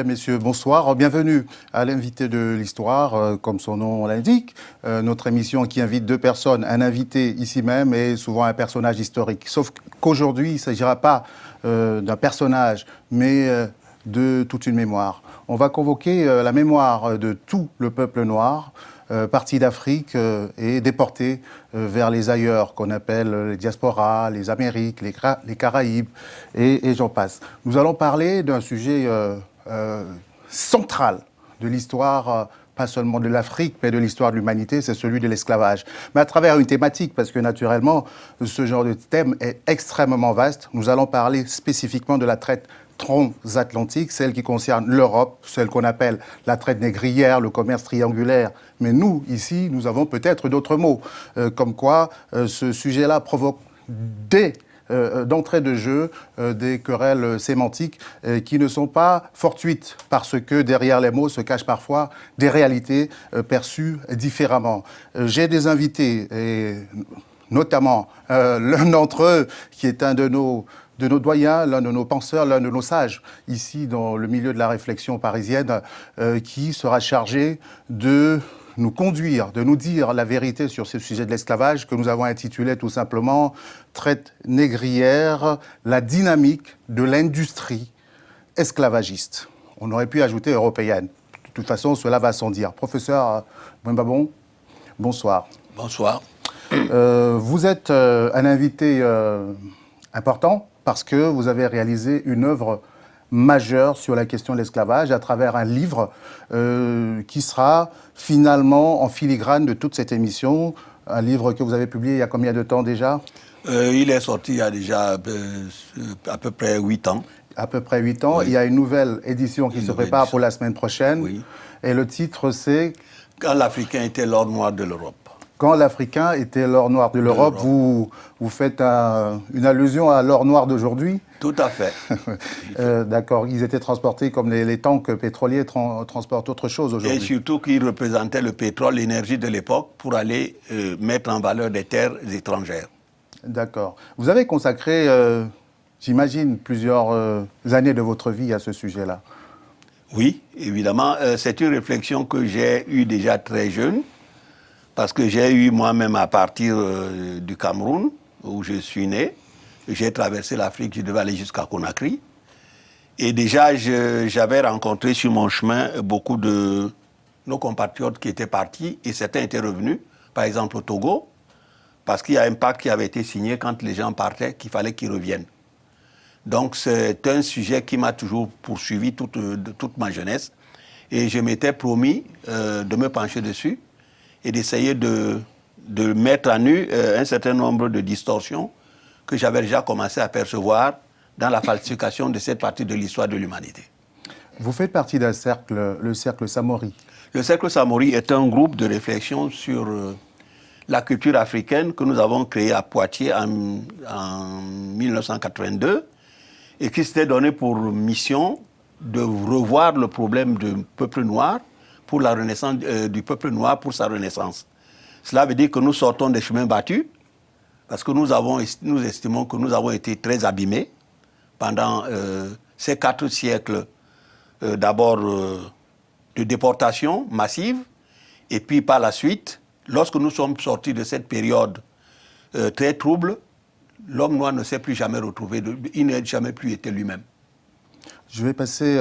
Mesdames, Messieurs, bonsoir. Bienvenue à l'invité de l'histoire, comme son nom l'indique. Notre émission qui invite deux personnes, un invité ici même et souvent un personnage historique. Sauf qu'aujourd'hui, il ne s'agira pas d'un personnage, mais de toute une mémoire. On va convoquer la mémoire de tout le peuple noir, parti d'Afrique et déporté vers les ailleurs, qu'on appelle les diasporas, les Amériques, les Caraïbes, et j'en passe. Nous allons parler d'un sujet central de l'histoire, pas seulement de l'Afrique, mais de l'histoire de l'humanité, c'est celui de l'esclavage. Mais à travers une thématique, parce que naturellement, ce genre de thème est extrêmement vaste. Nous allons parler spécifiquement de la traite transatlantique, celle qui concerne l'Europe, celle qu'on appelle la traite négrière, le commerce triangulaire. Mais nous, ici, nous avons peut-être d'autres mots, comme quoi ce sujet-là provoque d'entrée de jeu des querelles sémantiques qui ne sont pas fortuites, parce que derrière les mots se cachent parfois des réalités perçues différemment. J'ai des invités, et notamment l'un d'entre eux qui est un de nos doyens, l'un de nos penseurs, l'un de nos sages, ici dans le milieu de la réflexion parisienne, qui sera chargé de nous conduire, de nous dire la vérité sur ce sujet de l'esclavage que nous avons intitulé tout simplement « Traite négrière, la dynamique de l'industrie esclavagiste ». On aurait pu ajouter européenne. De toute façon, cela va sans dire. Professeur Mbabon, bonsoir. Bonsoir. Vous êtes un invité important parce que vous avez réalisé une œuvre majeure sur la question de l'esclavage à travers un livre qui sera finalement en filigrane de toute cette émission. Un livre que vous avez publié il y a combien de temps déjà ? Il est sorti il y a déjà à peu près 8 ans. À peu près 8 ans. Oui. Il y a une nouvelle édition qui se prépare pour la semaine prochaine. Oui. Et le titre, c'est « Quand l'Africain était l'or noir de l'Europe ». Quand l'Africain était l'or noir de l'Europe, vous faites une allusion à l'or noir d'aujourd'hui ? Tout à fait. D'accord. Ils étaient transportés comme les tanks pétroliers transportent autre chose aujourd'hui. Et surtout qu'ils représentaient le pétrole, l'énergie de l'époque pour aller mettre en valeur des terres étrangères. D'accord. Vous avez consacré, j'imagine, plusieurs années de votre vie à ce sujet-là. Oui, évidemment. C'est une réflexion que j'ai eue déjà très jeune. Parce que j'ai eu moi-même à partir du Cameroun, où je suis né, j'ai traversé l'Afrique, je devais aller jusqu'à Conakry. Et déjà, j'avais rencontré sur mon chemin beaucoup de nos compatriotes qui étaient partis et certains étaient revenus, par exemple au Togo, parce qu'il y a un pacte qui avait été signé quand les gens partaient, qu'il fallait qu'ils reviennent. Donc c'est un sujet qui m'a toujours poursuivi toute ma jeunesse. Et je m'étais promis de me pencher dessus et d'essayer de mettre à nu un certain nombre de distorsions que j'avais déjà commencé à percevoir dans la falsification de cette partie de l'histoire de l'humanité. Vous faites partie d'un cercle, le cercle Samori. Le cercle Samori est un groupe de réflexion sur la culture africaine que nous avons créé à Poitiers en 1982 et qui s'était donné pour mission de revoir le problème du peuple noir pour la renaissance du peuple noir pour sa renaissance. Cela veut dire que nous sortons des chemins battus parce que nous estimons que nous avons été très abîmés pendant ces 4 siècles d'abord de déportation massive et puis par la suite, lorsque nous sommes sortis de cette période très trouble, l'homme noir ne s'est plus jamais retrouvé, il n'a jamais plus été lui-même. Je vais passer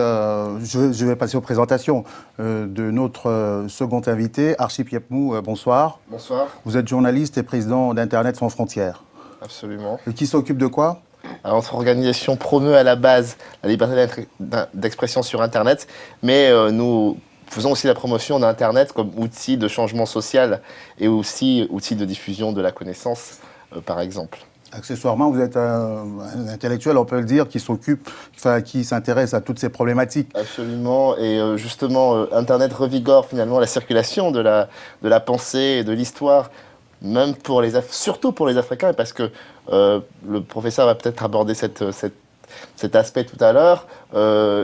aux présentations de notre second invité, Archip Yepmou. Bonsoir. Bonsoir. Vous êtes journaliste et président d'Internet sans frontières. Absolument. Et qui s'occupe de quoi ? Alors, notre organisation promeut à la base la liberté d'expression sur Internet, mais nous faisons aussi la promotion d'Internet comme outil de changement social et aussi outil de diffusion de la connaissance, par exemple. Accessoirement, vous êtes un intellectuel, on peut le dire, qui s'intéresse à toutes ces problématiques. Absolument, et justement, Internet revigore finalement la circulation de la pensée et de l'histoire, même surtout pour les Africains, parce que le professeur va peut-être aborder cette cet aspect tout à l'heure,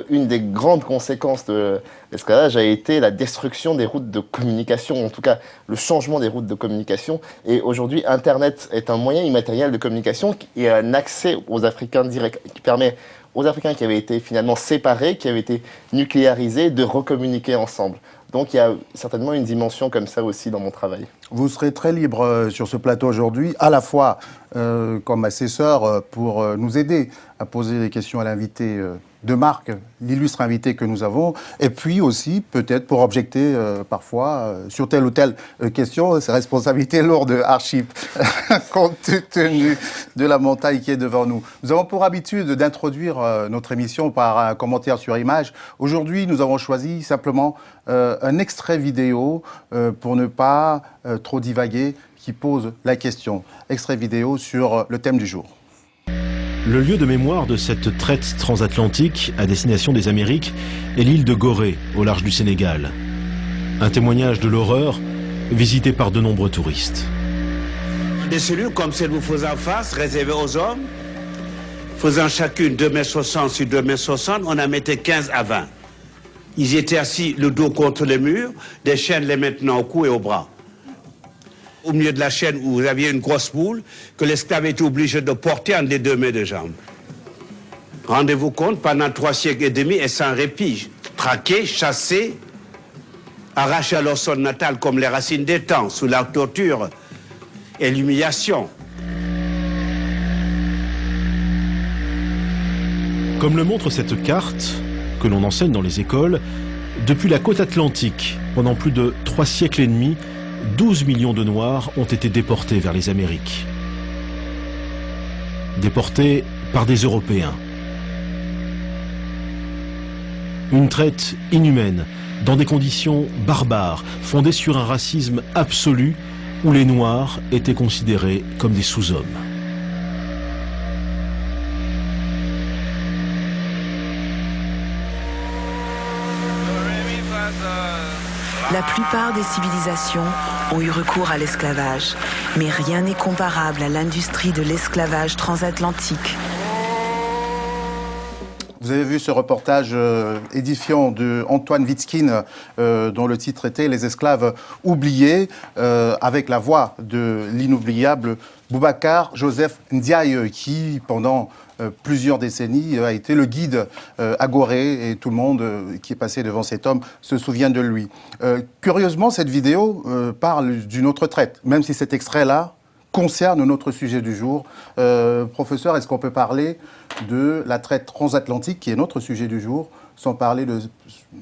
une des grandes conséquences de l'esclavage a été la destruction des routes de communication, en tout cas le changement des routes de communication. Et aujourd'hui, Internet est un moyen immatériel de communication et un accès aux Africains direct, qui permet aux Africains qui avaient été finalement séparés, qui avaient été nucléarisés, de recommuniquer ensemble. Donc il y a certainement une dimension comme ça aussi dans mon travail. Vous serez très libre sur ce plateau aujourd'hui, à la fois comme assesseur pour nous aider à poser des questions à l'invité de marque, l'illustre invité que nous avons, et puis aussi peut-être pour objecter parfois sur telle ou telle question. C'est responsabilité lourde, Archip, compte tenu de la montagne qui est devant nous. Nous avons pour habitude d'introduire notre émission par un commentaire sur image. Aujourd'hui, nous avons choisi simplement un extrait vidéo pour ne pas trop divaguer, qui pose la question. Extrait vidéo sur le thème du jour. Le lieu de mémoire de cette traite transatlantique à destination des Amériques est l'île de Gorée, au large du Sénégal. Un témoignage de l'horreur visité par de nombreux touristes. Des cellules comme celle que vous faisant face, réservées aux hommes, faisant chacune 2,60 m sur 2,60 m, on en mettait 15 à 20. Ils étaient assis le dos contre le mur, des chaînes les maintenant au cou et au bras. Au milieu de la chaîne où vous aviez une grosse boule que l'esclave était obligé de porter entre les deux mains de jambes. Rendez-vous compte, pendant 3 siècles et demi et sans répit, traqués, chassés, arrachés à leur sol natal comme les racines des temps, sous la torture et l'humiliation. Comme le montre cette carte, que l'on enseigne dans les écoles, depuis la côte atlantique, pendant plus de 3 siècles et demi, 12 millions de Noirs ont été déportés vers les Amériques. Déportés par des Européens. Une traite inhumaine, dans des conditions barbares, fondées sur un racisme absolu, où les Noirs étaient considérés comme des sous-hommes. La plupart des civilisations ont eu recours à l'esclavage, mais rien n'est comparable à l'industrie de l'esclavage transatlantique. Vous avez vu ce reportage édifiant de Antoine Witzkin, dont le titre était « Les esclaves oubliés », avec la voix de l'inoubliable Boubacar Joseph Ndiaye, qui, pendant plusieurs décennies, a été le guide à Gorée, et tout le monde qui est passé devant cet homme se souvient de lui. Curieusement, cette vidéo parle d'une autre traite, même si cet extrait-là concerne notre sujet du jour. Professeur, est-ce qu'on peut parler de la traite transatlantique, qui est notre sujet du jour, sans parler de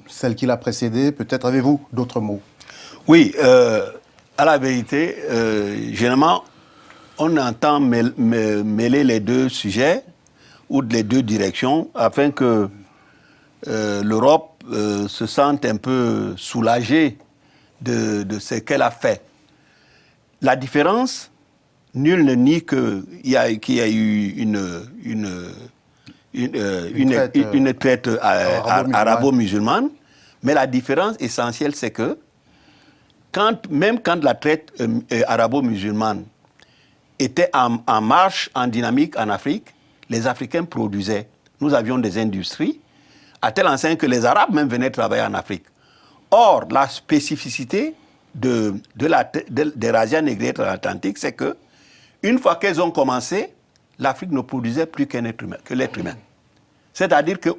celle qui l'a précédée? Peut-être avez-vous d'autres mots? Oui, à la vérité, généralement, on entend mêler les deux sujets ou les deux directions afin que l'Europe se sente un peu soulagée de ce qu'elle a fait. La différence, nul ne nie qu'il y a eu une traite arabo-musulmane, mais la différence essentielle, c'est que même quand la traite arabo-musulmane était en marche, en dynamique en Afrique, les Africains produisaient. Nous avions des industries, à tel enseigne que les Arabes même venaient travailler en Afrique. Or, la spécificité des razzias négrières transatlantiques, c'est que une fois qu'elles ont commencé, l'Afrique ne produisait plus que l'être humain. C'est-à-dire que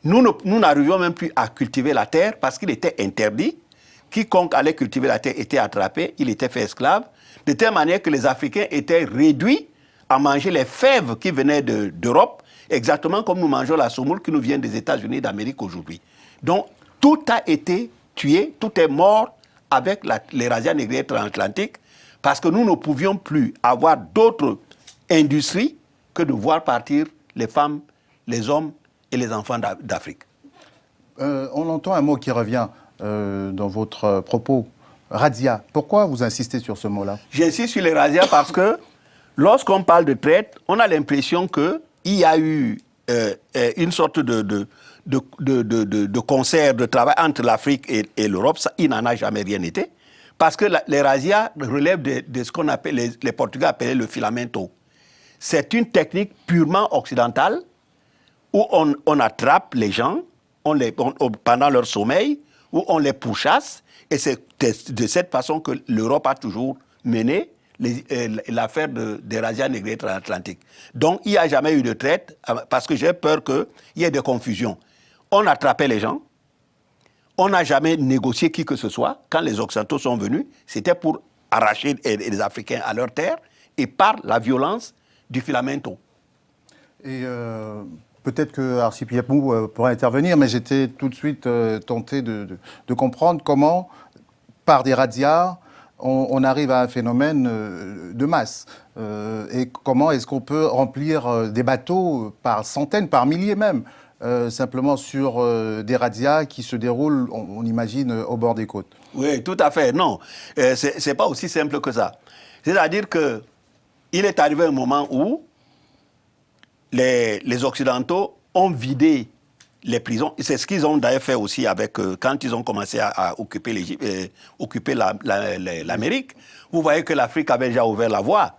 nous n'arrivions même plus à cultiver la terre parce qu'il était interdit. Quiconque allait cultiver la terre était attrapé, il était fait esclave, de telle manière que les Africains étaient réduits à manger les fèves qui venaient d'Europe, exactement comme nous mangeons la semoule qui nous vient des États-Unis d'Amérique aujourd'hui. Donc, tout a été tué, tout est mort avec les razzias négrières transatlantiques, parce que nous ne pouvions plus avoir d'autres industries que de voir partir les femmes, les hommes et les enfants d'Afrique. On entend un mot qui revient dans votre propos, razzia. Pourquoi vous insistez sur ce mot-là? J'insiste sur les razzias parce que lorsqu'on parle de traite, on a l'impression qu'il y a eu une sorte de concert de travail entre l'Afrique et l'Europe. Il n'en a jamais rien été. Parce que les razzias relèvent de ce qu'on appelle, les Portugais appelaient le filamento. c'est une technique purement occidentale où on attrape les gens pendant leur sommeil, où on les pourchasse. Et c'est de cette façon que l'Europe a toujours mené l'affaire des razzias négriers transatlantiques. Donc, il n'y a jamais eu de traite, parce que j'ai peur qu'il y ait des confusions. On attrapait les gens, on n'a jamais négocié qui que ce soit. Quand les Occidentaux sont venus, c'était pour arracher les Africains à leur terre et par la violence du filamento. Et peut-être que Arcip Yapmou pourra intervenir, mais j'étais tout de suite tenté de comprendre comment, par des razzias, on arrive à un phénomène de masse. Et comment est-ce qu'on peut remplir des bateaux par centaines, par milliers même, simplement sur des razzias qui se déroulent, on imagine, au bord des côtes. Oui, tout à fait. Non, c'est pas aussi simple que ça. C'est-à-dire qu'il est arrivé un moment où les Occidentaux ont vidé les prisons. C'est ce qu'ils ont d'ailleurs fait aussi avec, quand ils ont commencé à occuper l'Amérique. Vous voyez que l'Afrique avait déjà ouvert la voie.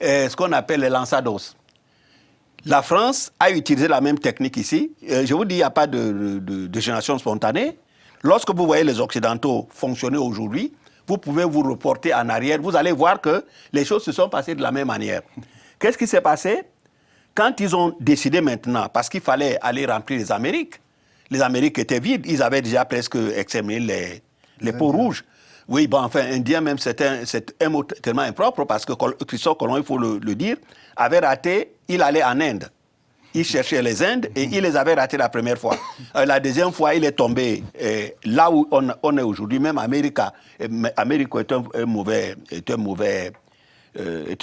Ce qu'on appelle les lanzados. La France a utilisé la même technique ici. Je vous dis, il n'y a pas de génération spontanée. Lorsque vous voyez les Occidentaux fonctionner aujourd'hui, vous pouvez vous reporter en arrière. Vous allez voir que les choses se sont passées de la même manière. Qu'est-ce qui s'est passé? Quand ils ont décidé maintenant, parce qu'il fallait aller remplir les Amériques étaient vides, ils avaient déjà presque exterminé les peaux rouges. Oui, bon, enfin, Indien même, c'est un mot tellement impropre, parce que Christophe Colomb, il faut le dire, avait raté, il allait en Inde. Il cherchait les Indes et il les avait ratés la première fois. La deuxième fois, il est tombé là où on est aujourd'hui, même Amérique est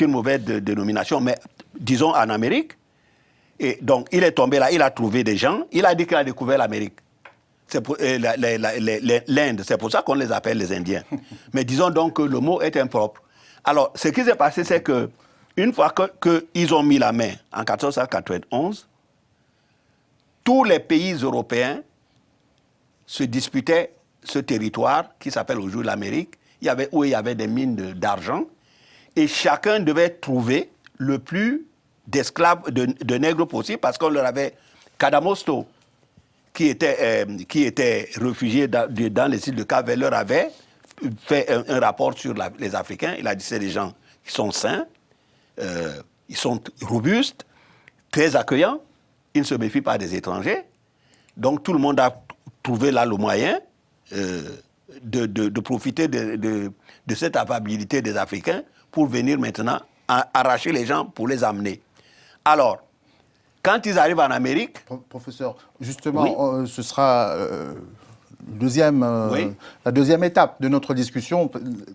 une mauvaise dénomination, mais disons en Amérique. Et donc, il est tombé là, il a trouvé des gens, il a dit qu'il a découvert l'Amérique. L'Inde, c'est pour ça qu'on les appelle les Indiens. Mais disons donc que le mot est impropre. Alors, ce qui s'est passé, c'est que une fois qu'ils ont mis la main en 1491, tous les pays européens se disputaient ce territoire qui s'appelle aujourd'hui l'Amérique, où il y avait des mines d'argent, et chacun devait trouver le plus d'esclaves, de nègres possible, parce qu'on leur avait Cadamosto, qui était réfugié dans les îles de Cap-Vert, leur avait fait un rapport sur les Africains. Il a dit c'est des gens qui sont sains, ils sont robustes, très accueillants, ils ne se méfient pas des étrangers. Donc tout le monde a trouvé là le moyen de profiter de cette affabilité des Africains pour venir maintenant arracher les gens pour les amener. Alors, quand ils arrivent en Amérique... Professeur, justement, oui. Ce sera la deuxième étape de notre discussion,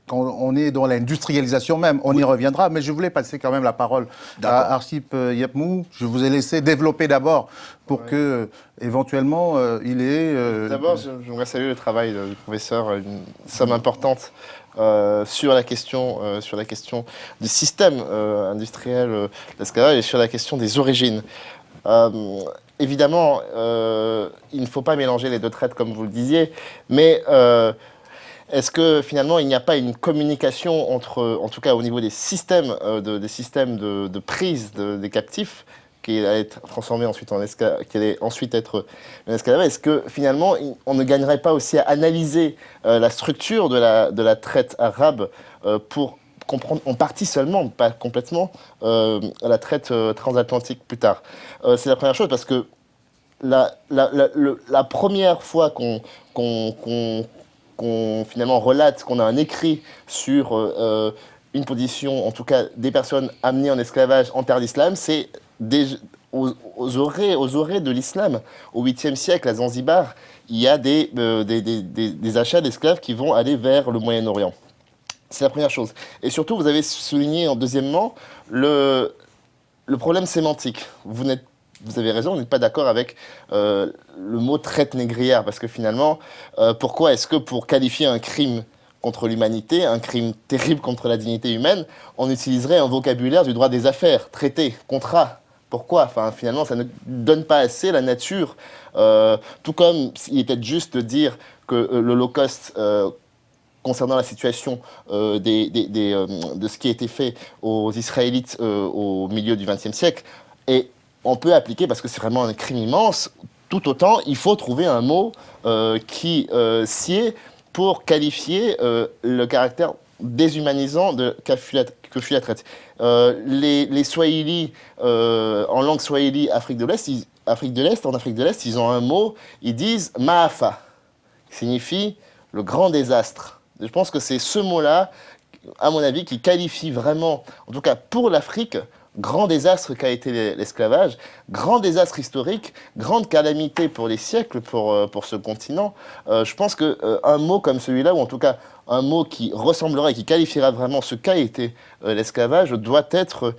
quand on est dans l'industrialisation même, on y reviendra, mais je voulais passer quand même la parole à Arcip Yapmou. Je vous ai laissé développer d'abord pour que, éventuellement, il ait... D'abord, j'aimerais saluer le travail du professeur, une somme importante sur la question du système industriel de l'esclavage et sur la question des origines. Évidemment, il ne faut pas mélanger les deux traites comme vous le disiez, mais est-ce que finalement il n'y a pas une communication entre, en tout cas au niveau des systèmes de prise des captifs, qui allait être transformé ensuite qui allait ensuite être un esclavage? Est-ce que finalement on ne gagnerait pas aussi à analyser la structure de la traite arabe pour comprendre en partie seulement, pas complètement, la traite transatlantique plus tard? C'est la première chose, parce que la première fois qu'on finalement relate, qu'on a un écrit sur une position, en tout cas des personnes amenées en esclavage en terre d'islam, c'est aux orées de l'islam. Au 8e siècle, à Zanzibar, il y a des achats d'esclaves qui vont aller vers le Moyen-Orient. C'est la première chose. Et surtout, vous avez souligné, deuxièmement, le problème sémantique. Vous avez raison, vous n'êtes pas d'accord avec le mot traite négrière, parce que finalement, pourquoi est-ce que pour qualifier un crime contre l'humanité, un crime terrible contre la dignité humaine, on utiliserait un vocabulaire du droit des affaires, traité, contrat? Pourquoi? Enfin, finalement, ça ne donne pas assez la nature. Tout comme il est peut-être juste de dire que l'Holocauste concernant la situation de ce qui a été fait aux Israélites au milieu du XXe siècle. Et on peut appliquer, parce que c'est vraiment un crime immense, tout autant, il faut trouver un mot qui sied pour qualifier le caractère déshumanisant que fut la traite. Les Swahili, en langue swahili, Afrique de l'Est, en Afrique de l'Est, ils ont un mot, ils disent « maafa », qui signifie « le grand désastre ». Je pense que c'est ce mot-là, à mon avis, qui qualifie vraiment, en tout cas pour l'Afrique, grand désastre qu'a été l'esclavage, grand désastre historique, grande calamité pour les siècles, pour ce continent. Je pense qu'un mot comme celui-là, ou en tout cas un mot qui ressemblerait, qui qualifiera vraiment ce qu'a été l'esclavage, doit être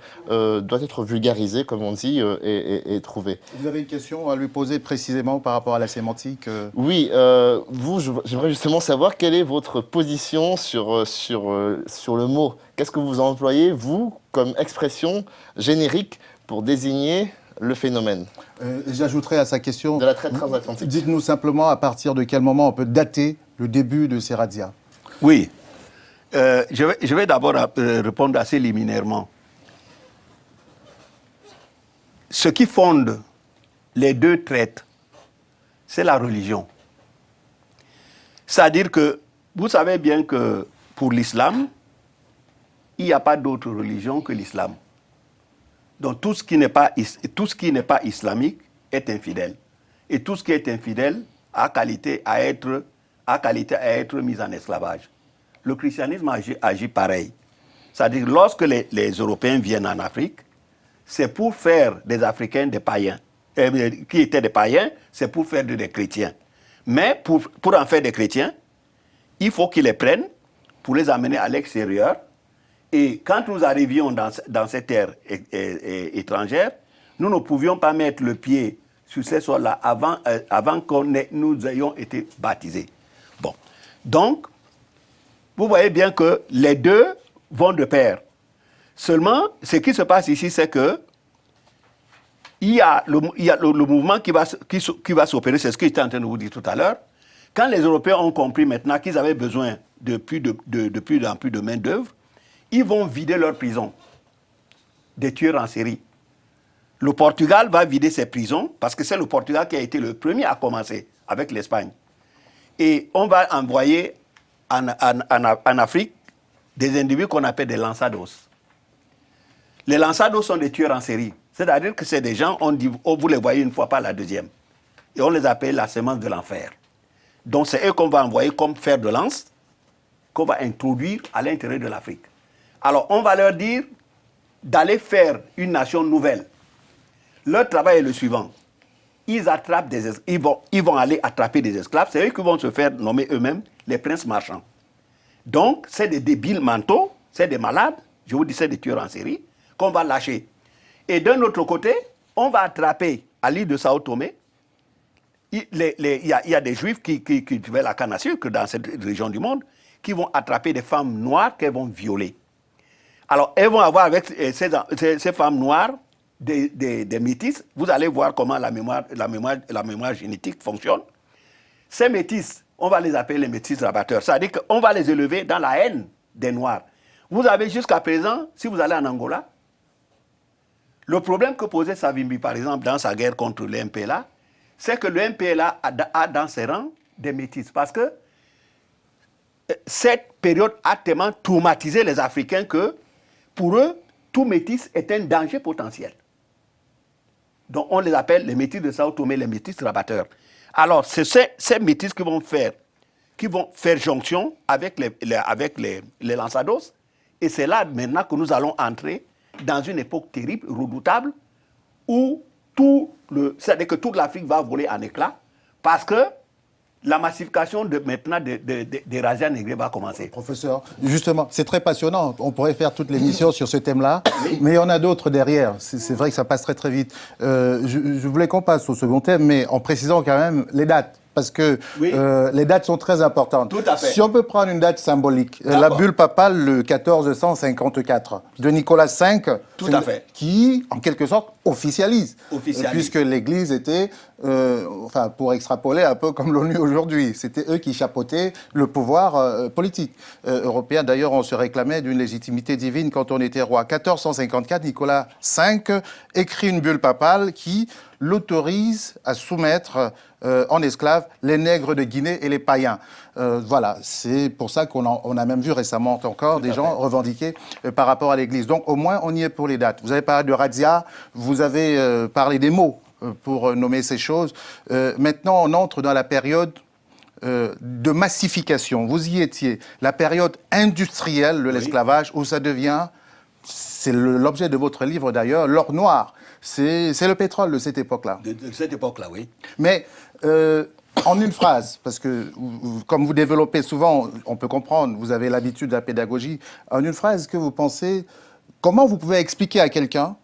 vulgarisé, comme on dit, et trouvé. Vous avez une question à lui poser précisément par rapport à la sémantique Oui, j'aimerais justement savoir quelle est votre position sur le mot. Qu'est-ce que vous employez, vous, comme expression générique pour désigner le phénomène? J'ajouterais à sa question... De la traite transatlantique. Dites-nous simplement à partir de quel moment on peut dater le début de ces razzias. Oui. Je vais d'abord répondre assez liminairement. Ce qui fonde les deux traites, c'est la religion. C'est-à-dire que vous savez bien que pour l'islam, il n'y a pas d'autre religion que l'islam. Donc tout ce qui n'est pas islamique est infidèle. Et tout ce qui est infidèle a qualité à être mis en esclavage. Le christianisme agit pareil. C'est-à-dire lorsque les Européens viennent en Afrique, c'est pour faire des Africains des païens. Qui étaient des païens, c'est pour faire des chrétiens. Mais pour en faire des chrétiens, il faut qu'ils les prennent pour les amener à l'extérieur. Et quand nous arrivions dans cette terre étrangère, nous ne pouvions pas mettre le pied sur ces sols-là avant que nous ayons été baptisés. Bon. Donc, vous voyez bien que les deux vont de pair. Seulement, ce qui se passe ici, c'est que il y a le mouvement qui va s'opérer, c'est ce que j'étais en train de vous dire tout à l'heure. Quand les Européens ont compris maintenant qu'ils avaient besoin de plus en plus de main-d'œuvre, ils vont vider leurs prisons des tueurs en série. Le Portugal va vider ses prisons parce que c'est le Portugal qui a été le premier à commencer avec l'Espagne. Et on va envoyer en Afrique des individus qu'on appelle des lanzados. Les lanzados sont des tueurs en série. C'est-à-dire que c'est des gens, on dit, oh, vous les voyez une fois, pas la deuxième. Et on les appelle la semence de l'enfer. Donc c'est eux qu'on va envoyer comme fer de lance, qu'on va introduire à l'intérieur de l'Afrique. Alors on va leur dire d'aller faire une nation nouvelle. Leur travail est le suivant. Ils vont aller attraper des esclaves. C'est eux qui vont se faire nommer eux-mêmes les princes marchands. Donc, c'est des débiles mentaux, c'est des malades, je vous dis, c'est des tueurs en série, qu'on va lâcher. Et d'un autre côté, on va attraper à l'île de Sao Tomé. Il y a des juifs qui tuaient la canne à sucre dans cette région du monde, qui vont attraper des femmes noires qu'elles vont violer. Alors, elles vont avoir avec ces femmes noires des métis. Vous allez voir comment la mémoire génétique fonctionne. Ces métis, on va les appeler les métis rabatteurs. C'est-à-dire qu'on va les élever dans la haine des Noirs. Vous avez jusqu'à présent, si vous allez en Angola, le problème que posait Savimbi, par exemple, dans sa guerre contre le MPLA, c'est que le MPLA a dans ses rangs des métis. Parce que cette période a tellement traumatisé les Africains que, pour eux, tout métis est un danger potentiel. Donc on les appelle les métis de Sao Tomé, les métis rabatteurs. Alors c'est ces métis qui vont faire jonction avec les lanzados. Et c'est là maintenant que nous allons entrer dans une époque terrible, redoutable, où c'est-à-dire que toute l'Afrique va voler en éclats, parce que la massification des razzias négriers va commencer. Professeur, justement, c'est très passionnant. On pourrait faire toute l'émission sur ce thème-là, mais il y en a d'autres derrière. C'est vrai que ça passe très très vite. Je voulais qu'on passe au second thème, mais en précisant quand même les dates. parce que Oui. les dates sont très importantes. Tout à fait. Si on peut prendre une date symbolique, la bulle papale le 1454 de Nicolas V, Tout à fait. qui, en quelque sorte, officialise. Officialise. Puisque l'Église était, pour extrapoler un peu comme l'ONU aujourd'hui, c'était eux qui chapeautaient le pouvoir politique européen. D'ailleurs, on se réclamait d'une légitimité divine quand on était roi. 1454, Nicolas V écrit une bulle papale qui l'autorise à soumettre en esclaves les nègres de Guinée et les païens. Voilà, c'est pour ça qu'on a même vu récemment encore des gens revendiquer par rapport à l'Église. Donc au moins, on y est pour les dates. Vous avez parlé de razzia, vous avez parlé des mots pour nommer ces choses. Maintenant, on entre dans la période de massification. Vous y étiez. La période industrielle de l'esclavage où ça devient, c'est l'objet de votre livre d'ailleurs, l'or noir. C'est le pétrole de cette époque-là. De cette époque-là, oui. Mais en une phrase, parce que comme vous développez souvent, on peut comprendre, vous avez l'habitude de la pédagogie, en une phrase, est-ce que vous pensez, comment vous pouvez expliquer à quelqu'un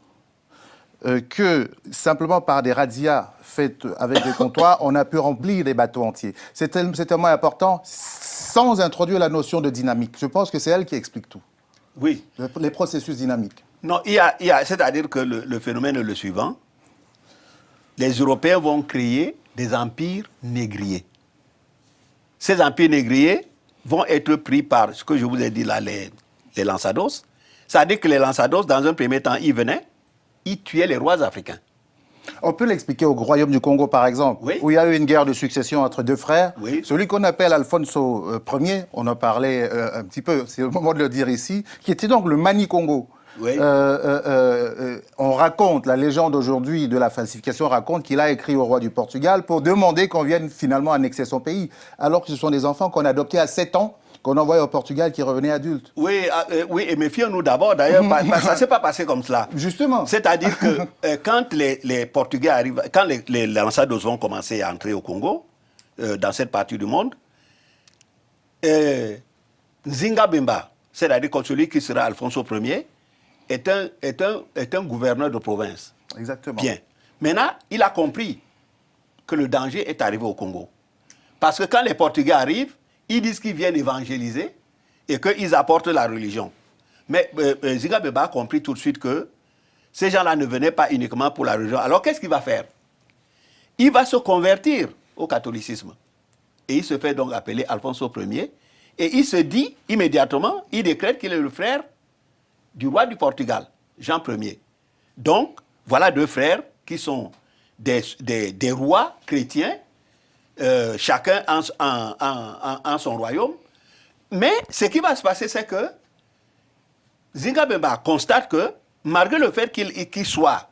que simplement par des razzias faites avec des comptoirs, on a pu remplir des bateaux entiers. C'est tellement important, sans introduire la notion de dynamique. Je pense que c'est elle qui explique tout. Oui. Les processus dynamiques. Non, c'est-à-dire que le phénomène est le suivant. Les Européens vont créer des empires négriers. Ces empires négriers vont être pris par ce que je vous ai dit là, les lanzados. C'est-à-dire que les lanzados, dans un premier temps, ils venaient, ils tuaient les rois africains. On peut l'expliquer au royaume du Congo, par exemple, où il y a eu une guerre de succession entre deux frères. Oui. Celui qu'on appelle Alfonso Ier, on en parlait un petit peu, c'est le moment de le dire ici, qui était donc le Mani-Congo. Oui. On raconte, la légende aujourd'hui de la falsification raconte qu'il a écrit au roi du Portugal pour demander qu'on vienne finalement annexer son pays, alors que ce sont des enfants qu'on adoptait à 7 ans, qu'on envoyait au Portugal qui revenaient adultes. Oui, et méfions-nous d'abord, d'ailleurs, ça ne s'est pas passé comme cela. Justement. C'est-à-dire que quand les Portugais arrivent, quand les lanzados vont commencer à entrer au Congo, dans cette partie du monde, Nzinga Bemba, c'est-à-dire que celui qui sera Alfonso Ier, est un gouverneur de province. Exactement. Bien. Maintenant, il a compris que le danger est arrivé au Congo. Parce que quand les Portugais arrivent, ils disent qu'ils viennent évangéliser et qu'ils apportent la religion. Mais Nzinga Bemba a compris tout de suite que ces gens-là ne venaient pas uniquement pour la religion. Alors qu'est-ce qu'il va faire? Il va se convertir au catholicisme. Et il se fait donc appeler Alfonso Ier. Et il se dit immédiatement, il décrète qu'il est le frère du roi du Portugal, Jean Ier. Donc, voilà deux frères qui sont des rois chrétiens, chacun en son royaume. Mais ce qui va se passer, c'est que Nzinga Bemba constate que, malgré le fait qu'il soit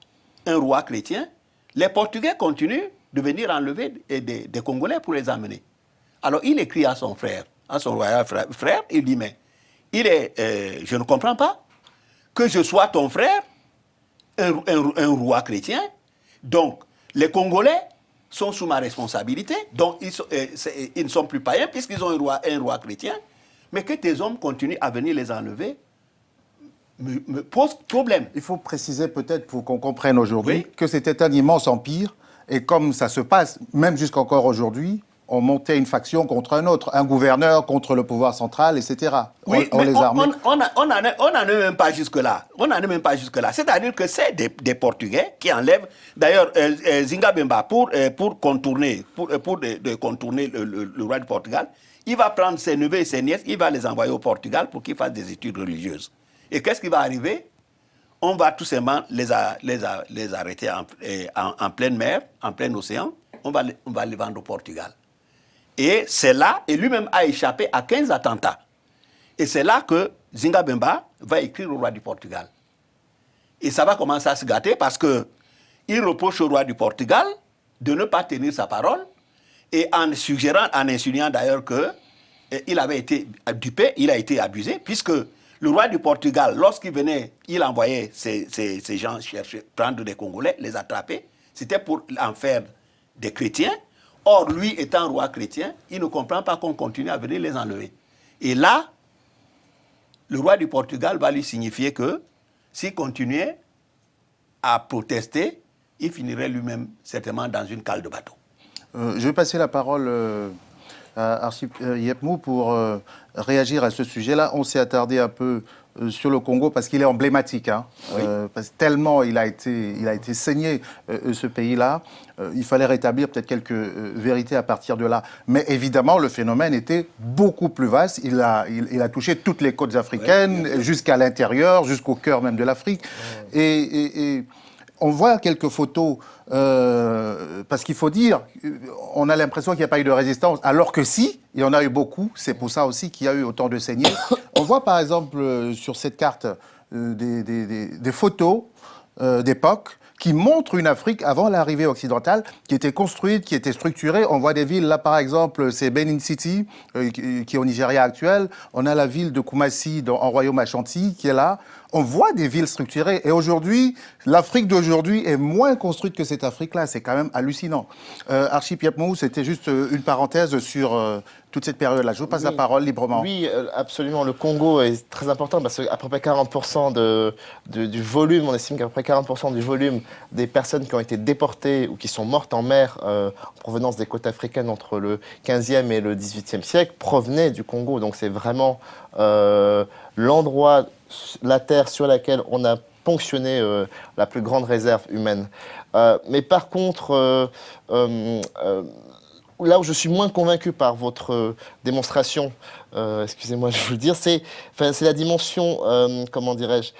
un roi chrétien, les Portugais continuent de venir enlever des Congolais pour les amener. Alors, il écrit à son frère, à son royal frère, il dit, mais je ne comprends pas que je sois ton frère, un roi chrétien. Donc, les Congolais sont sous ma responsabilité. Donc, ils ne sont plus païens puisqu'ils ont un roi chrétien. Mais que tes hommes continuent à venir les enlever me pose problème. Il faut préciser peut-être pour qu'on comprenne aujourd'hui que c'était un immense empire. Et comme ça se passe, même jusqu'encore aujourd'hui, on montait une faction contre un autre, un gouverneur contre le pouvoir central, etc. Oui, on les armait. On n'en est même pas jusque-là. On n'en est même pas jusque-là. C'est-à-dire que c'est des Portugais qui enlèvent. D'ailleurs, Nzinga Bemba, pour contourner le roi du Portugal, il va prendre ses neveux et ses nièces, il va les envoyer au Portugal pour qu'ils fassent des études religieuses. Et qu'est-ce qui va arriver? On va tout simplement les arrêter en pleine mer, en plein océan. On va les vendre au Portugal. Et c'est là, et lui-même a échappé à 15 attentats. Et c'est là que Nzinga Bemba va écrire au roi du Portugal. Et ça va commencer à se gâter parce qu'il reproche au roi du Portugal de ne pas tenir sa parole et en insinuant d'ailleurs qu'il avait été dupé, il a été abusé, puisque le roi du Portugal, lorsqu'il venait, il envoyait ces gens chercher, prendre des Congolais, les attraper. C'était pour en faire des chrétiens. Or, lui étant roi chrétien, il ne comprend pas qu'on continue à venir les enlever. Et là, le roi du Portugal va lui signifier que s'il continuait à protester, il finirait lui-même certainement dans une cale de bateau. Je vais passer la parole à Archip Yepmou pour réagir à ce sujet-là. On s'est attardé un peu sur le Congo parce qu'il est emblématique, hein, Oui. parce que tellement il a été saigné, ce pays-là. Il fallait rétablir peut-être quelques vérités à partir de là. Mais évidemment, le phénomène était beaucoup plus vaste. Il a touché toutes les côtes africaines, jusqu'à l'intérieur, jusqu'au cœur même de l'Afrique. Et on voit quelques photos, parce qu'il faut dire, on a l'impression qu'il n'y a pas eu de résistance, alors que si, il y en a eu beaucoup. C'est pour ça aussi qu'il y a eu autant de saignées. On voit par exemple sur cette carte des photos d'époque qui montrent une Afrique avant l'arrivée occidentale, qui était construite, qui était structurée. On voit des villes, là par exemple, c'est Benin City, qui est au Nigeria actuel. On a la ville de Koumassi, en Royaume Ashanti, qui est là. On voit des villes structurées. Et aujourd'hui, l'Afrique d'aujourd'hui est moins construite que cette Afrique-là. C'est quand même hallucinant. Archip Yepmou, c'était juste une parenthèse sur toute cette période-là. Je vous passe la parole librement. Oui, absolument. Le Congo est très important parce qu'à peu près 40% du volume, on estime qu'à peu près 40% du volume des personnes qui ont été déportées ou qui sont mortes en mer en provenance des côtes africaines entre le 15e et le 18e siècle provenaient du Congo. Donc c'est vraiment l'endroit, la terre sur laquelle on a ponctionné la plus grande réserve humaine. Mais par contre, là où je suis moins convaincu par votre démonstration, excusez-moi, je veux le dire, c'est la dimension, comment dirais-je,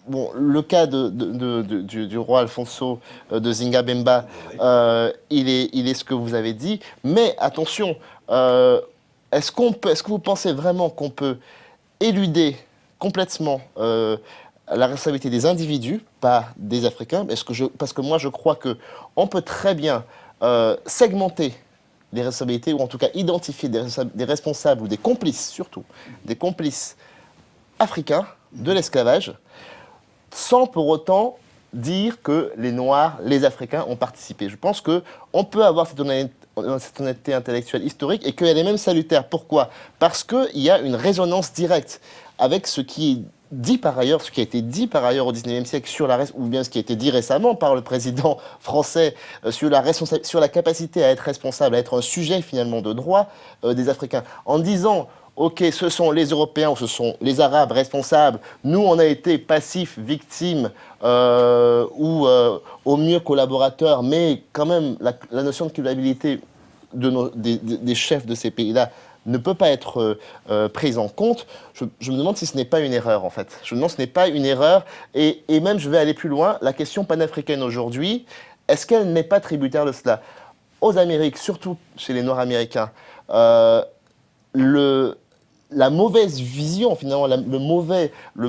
bon, le cas du roi Alfonso de Zingabemba, il est ce que vous avez dit, mais attention, est-ce que vous pensez vraiment qu'on peut éluder complètement la responsabilité des individus, pas des Africains, parce que moi je crois qu'on peut très bien segmenter les responsabilités, ou en tout cas identifier des responsables ou des complices, surtout, des complices africains de l'esclavage, sans pour autant dire que les Noirs, les Africains ont participé. Je pense qu'on peut avoir cette honnêteté intellectuelle historique et qu'elle est même salutaire. Pourquoi ? Parce qu'il y a une résonance directe avec ce qui est dit par ailleurs, ce qui a été dit par ailleurs au XIXe siècle ou bien ce qui a été dit récemment par le président français sur la capacité à être responsable, à être un sujet finalement de droit des Africains, en disant ok, ce sont les Européens ou ce sont les Arabes responsables, nous on a été passifs, victimes ou au mieux collaborateurs, mais quand même la notion de culpabilité des chefs de ces pays-là ne peut pas être prise en compte. Je me demande si ce n'est pas une erreur, en fait. Je me demande si ce n'est pas une erreur. Et même, je vais aller plus loin, la question panafricaine aujourd'hui, est-ce qu'elle n'est pas tributaire de cela ? Aux Amériques, surtout chez les Noirs américains, la mauvaise vision, finalement, le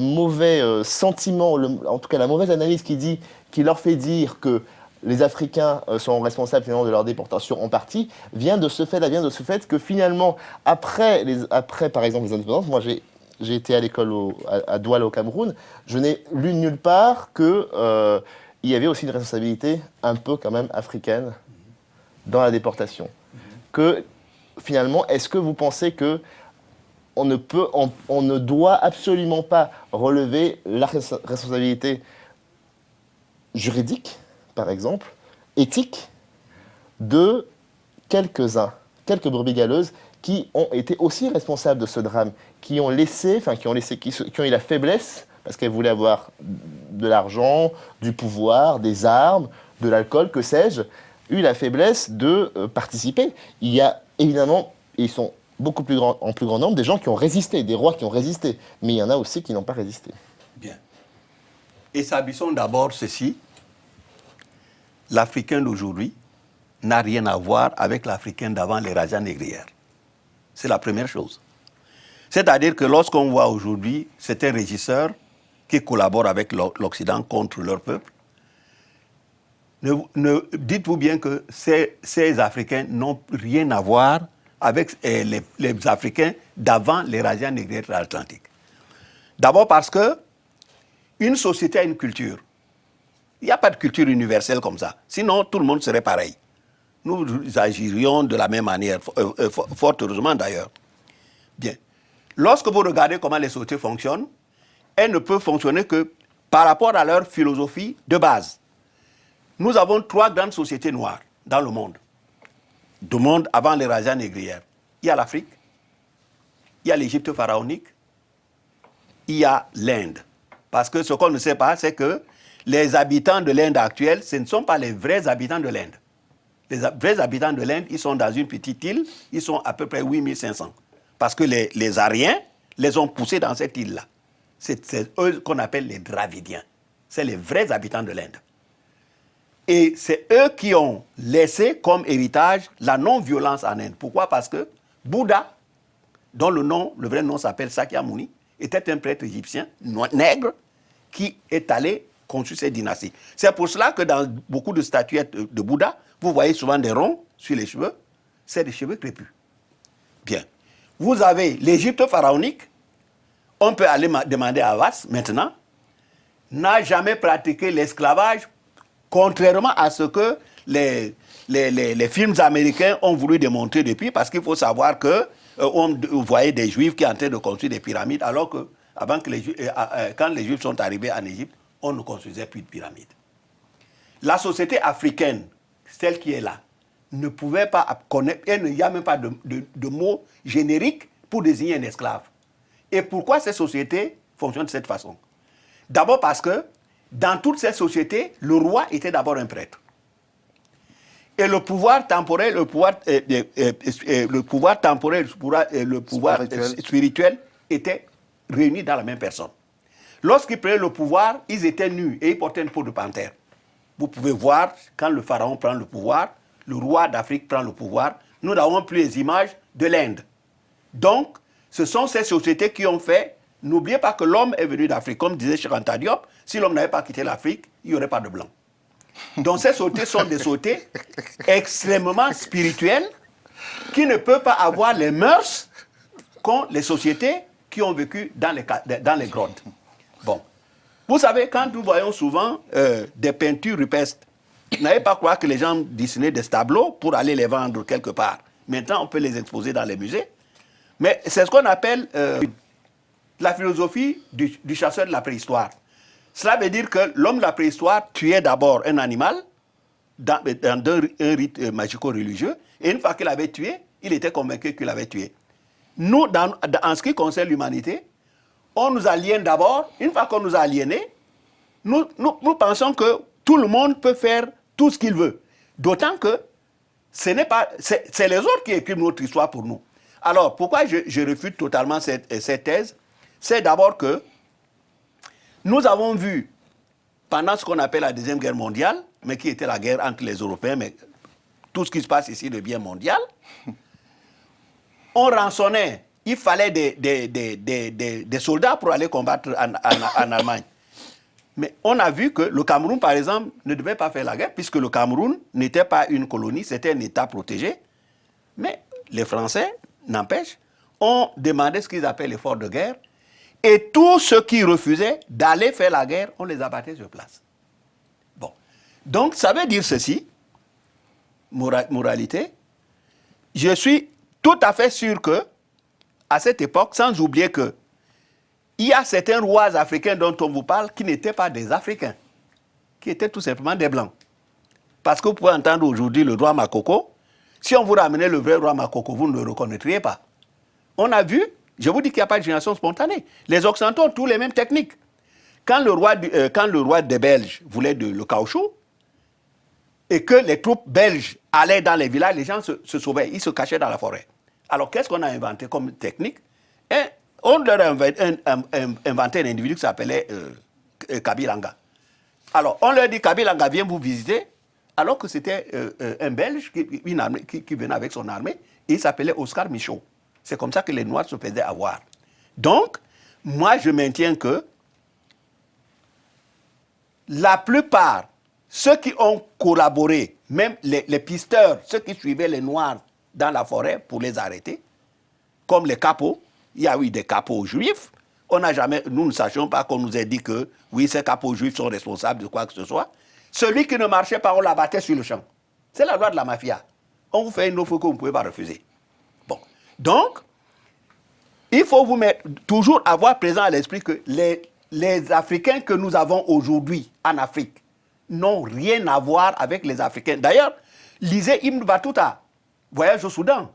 mauvais sentiment, en tout cas la mauvaise analyse qui leur fait dire que les Africains sont responsables finalement de leur déportation en partie, vient de ce fait que finalement, après par exemple les indépendances, moi j'ai été à l'école à Douala au Cameroun, je n'ai lu nulle part qu'il y avait aussi une responsabilité un peu quand même africaine dans la déportation. Que finalement, est-ce que vous pensez que on ne doit absolument pas relever la responsabilité juridique, par exemple, éthique, de quelques brebis galeuses qui ont été aussi responsables de ce drame, qui ont eu la faiblesse, parce qu'elles voulaient avoir de l'argent, du pouvoir, des armes, de l'alcool, que sais-je, eu la faiblesse de participer. Il y a évidemment, et ils sont en plus grand nombre, des gens qui ont résisté, des rois qui ont résisté, mais il y en a aussi qui n'ont pas résisté. Bien. Établissons d'abord ceci. L'Africain d'aujourd'hui n'a rien à voir avec l'Africain d'avant les razzias négrières. C'est la première chose. C'est-à-dire que lorsqu'on voit aujourd'hui certains régisseurs qui collaborent avec l'Occident contre leur peuple, dites-vous bien que ces Africains n'ont rien à voir avec les Africains d'avant les razzias négrières transatlantiques. D'abord parce que une société a une culture. Il n'y a pas de culture universelle comme ça. Sinon, tout le monde serait pareil. Nous agirions de la même manière, fort heureusement d'ailleurs. Bien. Lorsque vous regardez comment les sociétés fonctionnent, elles ne peuvent fonctionner que par rapport à leur philosophie de base. Nous avons 3 grandes sociétés noires. dans le monde. Du monde avant les razzias négrières. Il y a l'Afrique, il y a l'Égypte pharaonique, il y a l'Inde. Parce que ce qu'on ne sait pas, c'est que les habitants de l'Inde actuelle, ce ne sont pas les vrais habitants de l'Inde. Les vrais habitants de l'Inde, ils sont dans une petite île, ils sont à peu près 8500. Parce que les Aryens les ont poussés dans cette île-là. C'est eux qu'on appelle les Dravidiens. C'est les vrais habitants de l'Inde. Et c'est eux qui ont laissé comme héritage la non-violence en Inde. Pourquoi? Parce que Bouddha, dont le vrai nom s'appelle Sakyamuni, était un prêtre égyptien, nègre, qui est allé construire cette dynastie. C'est pour cela que dans beaucoup de statuettes de Bouddha, vous voyez souvent des ronds sur les cheveux, c'est des cheveux crépus. Bien. Vous avez l'Égypte pharaonique, on peut aller demander à Havas maintenant, n'a jamais pratiqué l'esclavage, contrairement à ce que les films américains ont voulu démontrer depuis, parce qu'il faut savoir que on voyait des Juifs qui étaient en train de construire des pyramides, alors que quand les Juifs sont arrivés en Égypte, on ne construisait plus de pyramides. La société africaine, celle qui est là, ne pouvait pas connaître, et il n'y a même pas de mot générique pour désigner un esclave. Et pourquoi ces sociétés fonctionnent de cette façon? D'abord parce que dans toutes ces sociétés, le roi était d'abord un prêtre. Et le pouvoir temporel, le pouvoir spirituel étaient réunis dans la même personne. Lorsqu'ils prenaient le pouvoir, ils étaient nus et ils portaient une peau de panthère. Vous pouvez voir, quand le pharaon prend le pouvoir, le roi d'Afrique prend le pouvoir, nous n'avons plus les images de l'Inde. Donc, ce sont ces sociétés qui ont fait. N'oubliez pas que l'homme est venu d'Afrique. Comme disait Cheikh Anta Diop, si l'homme n'avait pas quitté l'Afrique, il n'y aurait pas de blanc. Donc ces sociétés sont des sociétés extrêmement spirituelles qui ne peuvent pas avoir les mœurs qu'ont les sociétés qui ont vécu dans les grottes. Bon. Vous savez, quand nous voyons souvent des peintures rupestres, n'allez pas croire que les gens dessinaient des tableaux pour aller les vendre quelque part. Maintenant, on peut les exposer dans les musées. Mais c'est ce qu'on appelle la philosophie du chasseur de la préhistoire. Cela veut dire que l'homme de la préhistoire tuait d'abord un animal dans un rite magico-religieux, et une fois qu'il l'avait tué, il était convaincu qu'il l'avait tué. Nous, en ce qui concerne l'humanité, on nous aliène d'abord. Une fois qu'on nous a aliénés, nous pensons que tout le monde peut faire tout ce qu'il veut. D'autant que c'est les autres qui écrivent notre histoire pour nous. Alors, pourquoi je refute totalement cette thèse? C'est d'abord que nous avons vu, pendant ce qu'on appelle la Deuxième Guerre mondiale, mais qui était la guerre entre les Européens, mais tout ce qui se passe ici devient mondial, on rançonnait, il fallait des soldats pour aller combattre en Allemagne. Mais on a vu que le Cameroun, par exemple, ne devait pas faire la guerre, puisque le Cameroun n'était pas une colonie, c'était un État protégé. Mais les Français, n'empêche, ont demandé ce qu'ils appellent l'effort de guerre, et tous ceux qui refusaient d'aller faire la guerre, on les abattait sur place. Bon. Donc, ça veut dire ceci, moralité, je suis tout à fait sûr que, à cette époque, sans oublier que il y a certains rois africains dont on vous parle qui n'étaient pas des Africains, qui étaient tout simplement des Blancs. Parce que vous pouvez entendre aujourd'hui le roi Makoko, si on vous ramenait le vrai roi Makoko, vous ne le reconnaîtriez pas. On a vu, je vous dis qu'il n'y a pas de génération spontanée. Les Occidentaux ont tous les mêmes techniques. Quand le roi des Belges voulait le caoutchouc, et que les troupes belges allaient dans les villages, les gens se sauvaient, ils se cachaient dans la forêt. Alors qu'est-ce qu'on a inventé comme technique? On leur a inventé un individu qui s'appelait Kabilanga. Alors on leur dit, Kabilanga, viens vous visiter, alors que c'était un Belge qui venait avec son armée, et il s'appelait Oscar Michaud. C'est comme ça que les Noirs se faisaient avoir. Donc, moi je maintiens que la plupart, ceux qui ont collaboré, même les pisteurs, ceux qui suivaient les Noirs dans la forêt pour les arrêter, comme les capots, il y a eu des capots juifs, nous ne sachions pas qu'on nous ait dit que oui, ces capots juifs sont responsables de quoi que ce soit. Celui qui ne marchait pas, on l'abattait sur le champ. C'est la loi de la mafia. On vous fait une offre que vous ne pouvez pas refuser. Bon. Donc, il faut toujours avoir présent à l'esprit que les Africains que nous avons aujourd'hui en Afrique n'ont rien à voir avec les Africains. D'ailleurs, Lisez Ibn Battuta, voyage au Soudan.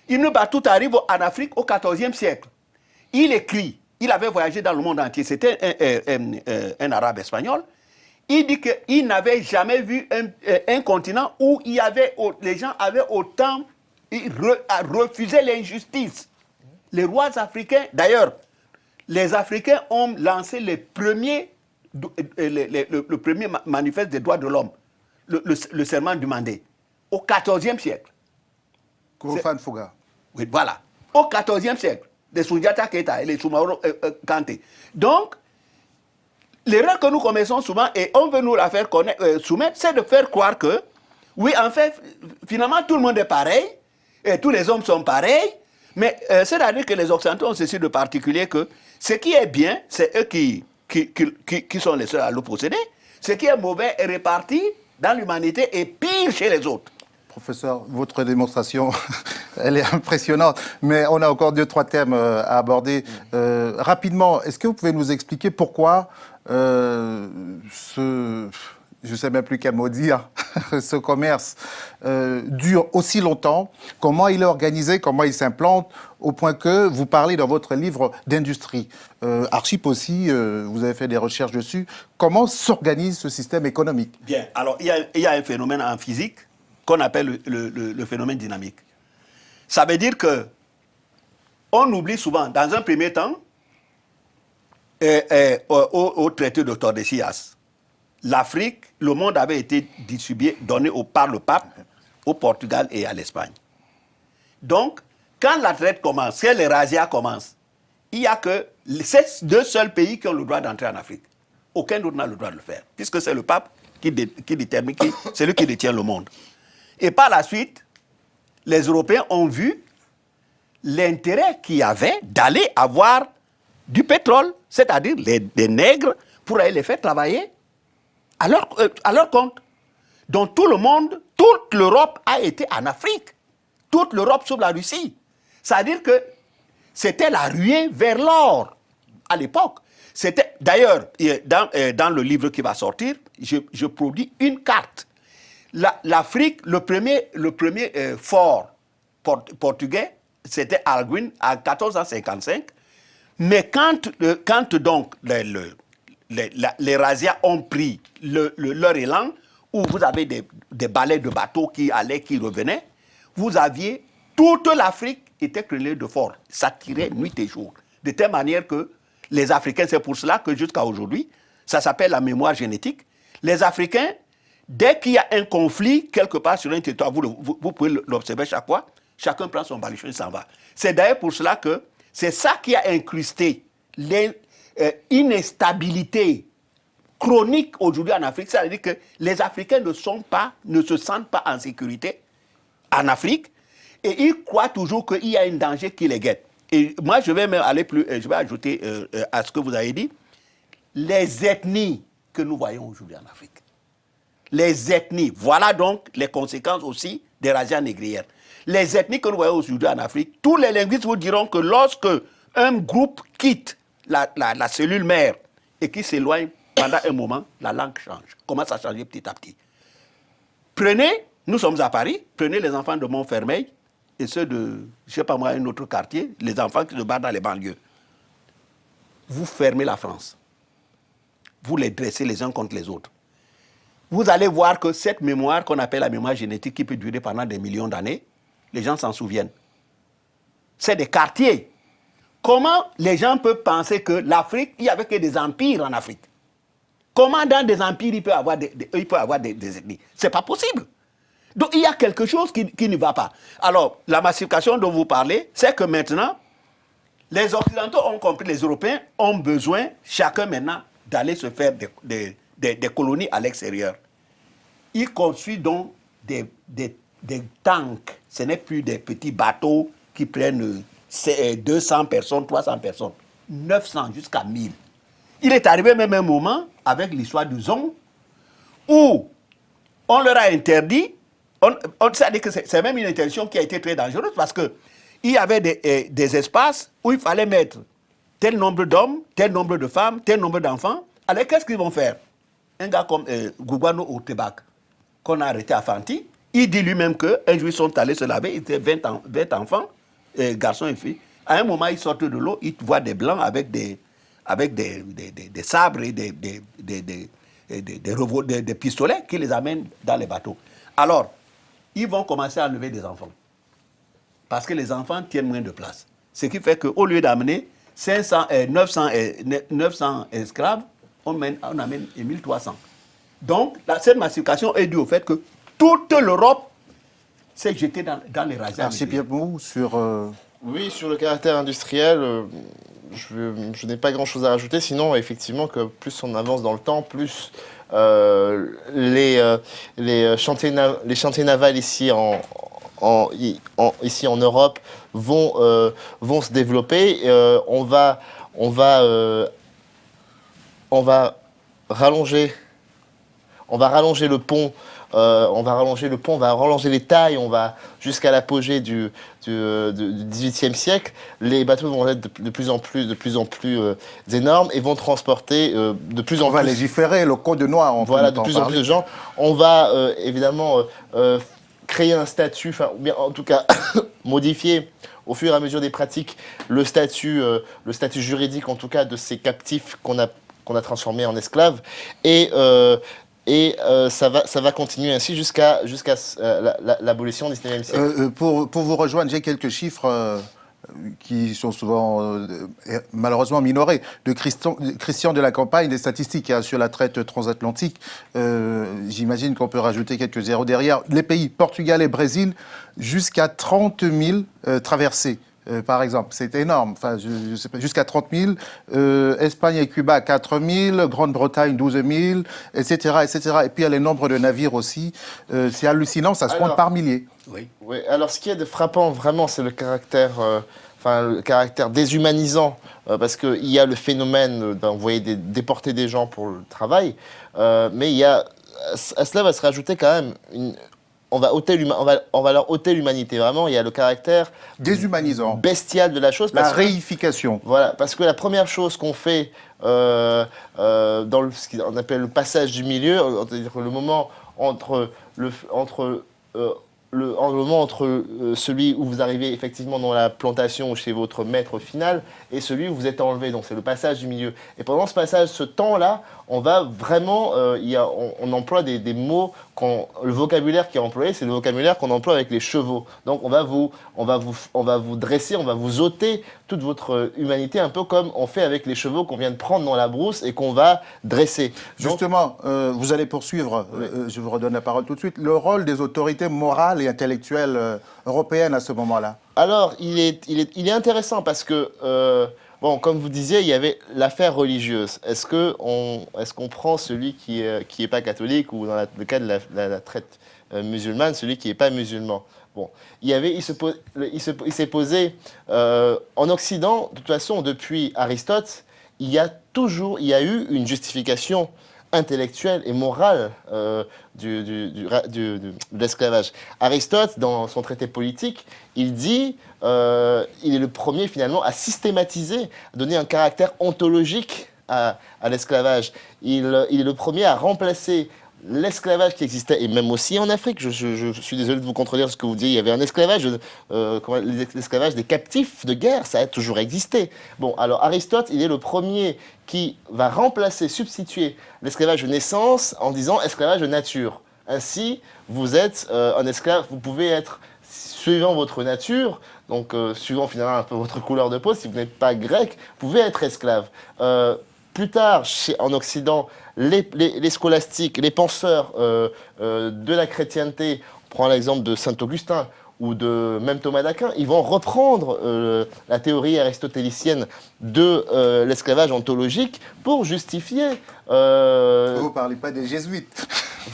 Ibn Battuta arrive en Afrique au XIVe siècle. Il écrit, il avait voyagé dans le monde entier, c'était un arabe espagnol. Il dit qu'il n'avait jamais vu un continent où les gens avaient autant refusé l'injustice. Les rois africains, d'ailleurs, les Africains ont lancé le premier manifeste des droits de l'homme, le serment du Mandé, au XIVe siècle. Kouroufane Fouga. Oui, voilà. Au XIVe siècle, les Soundiata Keita et les Soumaoro Kanté. Donc, l'erreur que nous commettons souvent, et on veut nous la faire soumettre, c'est de faire croire que, oui, en fait, finalement, tout le monde est pareil, et tous les hommes sont pareils, mais c'est-à-dire que les Occidentaux ont ceci de particulier que ce qui est bien, c'est eux qui sont les seuls à le posséder. Ce qui est mauvais est réparti dans l'humanité et pire chez les autres. Professeur, votre démonstration, elle est impressionnante, mais on a encore 2-3 thèmes à aborder. Rapidement, est-ce que vous pouvez nous expliquer pourquoi je ne sais même plus quel mot dire, ce commerce dure aussi longtemps, comment il est organisé, comment il s'implante, au point que vous parlez dans votre livre d'industrie. Archip aussi, vous avez fait des recherches dessus. Comment s'organise ce système économique? Bien, alors il y a un phénomène en physique qu'on appelle le phénomène dynamique. Ça veut dire que on oublie souvent, dans un premier temps, au traité de Tordesillas, l'Afrique, le monde avait été distribué, donné par le pape au Portugal et à l'Espagne. Donc, quand la traite commence, quand les razzias commencent, il n'y a que ces 2 seuls pays qui ont le droit d'entrer en Afrique. Aucun d'autre n'a le droit de le faire, puisque c'est le pape qui détermine, c'est lui qui détient le monde. Et par la suite, les Européens ont vu l'intérêt qu'il y avait d'aller avoir du pétrole, c'est-à-dire des nègres, pour aller les faire travailler à leur compte. Donc tout le monde, toute l'Europe a été en Afrique. Toute l'Europe sous la Russie. C'est-à-dire que c'était la ruée vers l'or à l'époque. D'ailleurs, dans le livre qui va sortir, je produis une carte. L'Afrique, le premier fort portugais, c'était Alguin en 1455. Mais quand donc les razzias ont pris leur élan, où vous avez des balais de bateaux qui allaient, qui revenaient, vous aviez toute l'Afrique était créée de fort. Ça tirait nuit et jour. De telle manière que les Africains, c'est pour cela que jusqu'à aujourd'hui, ça s'appelle la mémoire génétique. Les Africains, dès qu'il y a un conflit quelque part sur un territoire, vous pouvez l'observer chaque fois, chacun prend son baluchon et s'en va. C'est d'ailleurs pour cela que c'est ça qui a incrusté l'instabilité chronique aujourd'hui en Afrique. C'est-à-dire que les Africains ne se sentent pas en sécurité en Afrique et ils croient toujours qu'il y a un danger qui les guette. Et moi, je vais même aller plus, je vais ajouter à ce que vous avez dit, les ethnies que nous voyons aujourd'hui en Afrique. Les ethnies, voilà donc les conséquences aussi des razzias négrières. Les ethnies que nous voyons aujourd'hui en Afrique, tous les linguistes vous diront que lorsque un groupe quitte la cellule mère et qui s'éloigne pendant un moment, la langue change, commence à changer petit à petit. Nous sommes à Paris, prenez les enfants de Montfermeil et ceux de, je ne sais pas moi, un autre quartier, les enfants qui se battent dans les banlieues. Vous fermez la France. Vous les dressez les uns contre les autres. Vous allez voir que cette mémoire qu'on appelle la mémoire génétique qui peut durer pendant des millions d'années, les gens s'en souviennent. C'est des quartiers. Comment les gens peuvent penser que l'Afrique, il n'y avait que des empires en Afrique? Comment dans des empires, il peut y avoir des ethnies? Ce n'est pas possible. Donc il y a quelque chose qui ne va pas. Alors, la massification dont vous parlez, c'est que maintenant, les Occidentaux ont compris, les Européens ont besoin, chacun maintenant, d'aller se faire des colonies à l'extérieur. Ils construisent donc des tanks. Ce n'est plus des petits bateaux qui prennent 200 personnes, 300 personnes. 900 jusqu'à 1000. Il est arrivé même un moment, avec l'histoire du Zong, où on leur a interdit, c'est-à-dire que c'est même une interdiction qui a été très dangereuse parce qu'il y avait des espaces où il fallait mettre tel nombre d'hommes, tel nombre de femmes, tel nombre d'enfants. Alors qu'est-ce qu'ils vont faire? Un gars comme Gouguano au Tébak, qu'on a arrêté à Fanti, Il dit lui-même qu'un jour, ils sont allés se laver, ils étaient 20 enfants, garçons et filles. À un moment, ils sortent de l'eau, ils voient des blancs avec des sabres et des pistolets qui les amènent dans les bateaux. Alors, ils vont commencer à enlever des enfants. Parce que les enfants tiennent moins de place. Ce qui fait qu'au lieu d'amener 900 esclaves, on amène 1300. Donc, cette massification est due au fait que toute l'Europe s'est jetée dans les razzias. C'est Pierre Mou sur... Oui, sur le caractère industriel, je n'ai pas grand-chose à rajouter, sinon effectivement que plus on avance dans le temps, plus les chantiers navals ici ici en Europe vont se développer. On va rallonger le pont. On va rallonger les tailles, on va jusqu'à l'apogée du XVIIIe siècle. Les bateaux vont être de plus en plus énormes et vont transporter de plus en plus. On va légiférer le code noir. Voilà, de plus en plus de gens. On va évidemment créer un statut, ou bien en tout cas modifier au fur et à mesure des pratiques le statut juridique en tout cas de ces captifs qu'on a transformés en esclaves et ça va continuer ainsi jusqu'à l'abolition du XIXe siècle. Pour vous rejoindre, j'ai quelques chiffres qui sont souvent malheureusement minorés. De Christian de la Campagne, des statistiques sur la traite transatlantique. J'imagine qu'on peut rajouter quelques zéros derrière. Les pays Portugal et Brésil, jusqu'à 30 000 traversées. Par exemple, c'est énorme, enfin, je sais pas, jusqu'à 30 000, Espagne et Cuba 4 000, Grande-Bretagne 12 000, etc., etc. Et puis il y a les nombres de navires aussi, c'est hallucinant, ça se compte par milliers. Oui. Oui. Alors ce qui est de frappant vraiment, c'est le caractère déshumanisant, parce qu'il y a le phénomène d'envoyer déporter des gens pour le travail, mais il y a, à cela va se rajouter quand même on va leur ôter l'humanité. Vraiment, il y a le caractère déshumanisant, bestial de la chose. La réification. Voilà, parce que la première chose qu'on fait dans ce qu'on appelle le passage du milieu, c'est-à-dire le moment entre celui où vous arrivez effectivement dans la plantation chez votre maître final et celui où vous êtes enlevé. Donc c'est le passage du milieu. Et pendant ce temps-là, on va vraiment, on emploie des mots, le vocabulaire qui est employé, c'est le vocabulaire qu'on emploie avec les chevaux. Donc on va vous dresser, on va vous ôter toute votre humanité, un peu comme on fait avec les chevaux qu'on vient de prendre dans la brousse et qu'on va dresser. Justement, vous allez poursuivre, je vous redonne la parole tout de suite, le rôle des autorités morales et intellectuelles européennes à ce moment-là. Alors, il est intéressant parce que, comme vous disiez, il y avait l'affaire religieuse. Est-ce qu'on prend celui qui est pas catholique ou dans le cas de la traite musulmane, celui qui n'est pas musulman? Bon, il s'est posé en Occident, de toute façon, depuis Aristote, il y a eu une justification intellectuelle et morale de l'esclavage. Aristote, dans son traité politique, il dit, il est le premier finalement à systématiser, à donner un caractère ontologique à l'esclavage. Il est le premier à remplacer l'esclavage qui existait, et même aussi en Afrique, je suis désolé de vous contredire ce que vous dites, il y avait un esclavage, l'esclavage des captifs de guerre, ça a toujours existé. Bon, alors Aristote, il est le premier qui va substituer l'esclavage de naissance en disant esclavage de nature. Ainsi, vous êtes un esclave, vous pouvez être, suivant votre nature, donc suivant finalement un peu votre couleur de peau, si vous n'êtes pas grec, vous pouvez être esclave. Plus tard, en Occident, les scolastiques, les penseurs de la chrétienté, on prend l'exemple de saint Augustin ou de même Thomas d'Aquin, ils vont reprendre la théorie aristotélicienne de l'esclavage ontologique pour justifier... Vous ne parlez pas des jésuites.